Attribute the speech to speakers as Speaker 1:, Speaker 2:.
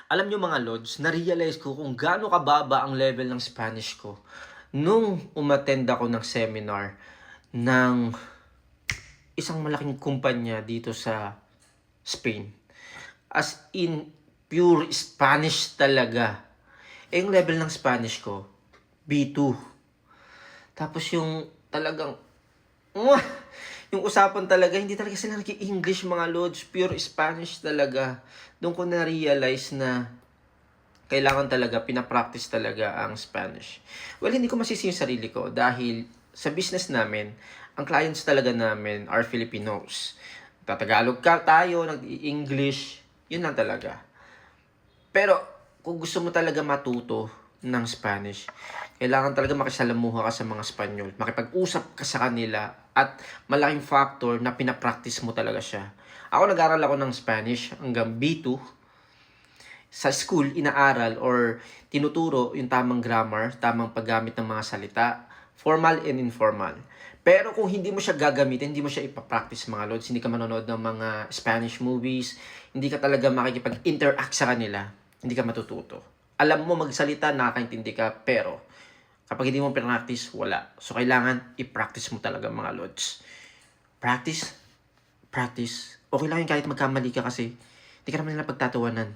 Speaker 1: Alam nyo mga Lods, na-realize ko kung gaano kababa ang level ng Spanish ko nung umattend ako ng seminar ng isang malaking kumpanya dito sa Spain. As in, pure Spanish talaga. Eh, yung level ng Spanish ko, B2. Tapos yung talagang, mwah! Yung usapan talaga, hindi talaga sila nag-English mga Lods. Pure Spanish talaga. Doon ko na-realize na kailangan talaga, pinapractice talaga ang Spanish. Well, hindi ko masisi yung sarili ko dahil sa business namin, ang clients talaga namin are Filipinos. Tatagalog ka tayo, nag-English, yun lang talaga. Pero, kung gusto mo talaga matuto ng Spanish, kailangan talaga makisalamuha ka sa mga Espanyol. Makipag-usap ka sa kanila at malaking factor na pinapractice mo talaga siya. Ako nag-aral ako ng Spanish hanggang B2. Sa school, inaaral or tinuturo yung tamang grammar, tamang paggamit ng mga salita, formal and informal. Pero kung hindi mo siya gagamitin, hindi mo siya ipapractice mga lods, hindi ka manonood ng mga Spanish movies, hindi ka talaga makikipag-interact sa kanila, hindi ka matututo. Alam mo magsalita, nakakaintindi ka, pero kapag hindi mo practice, wala. So, kailangan i-practice mo talaga mga lods. Practice, practice. Okay lang yun kahit magkamali ka kasi hindi ka naman nila pagtatawanan.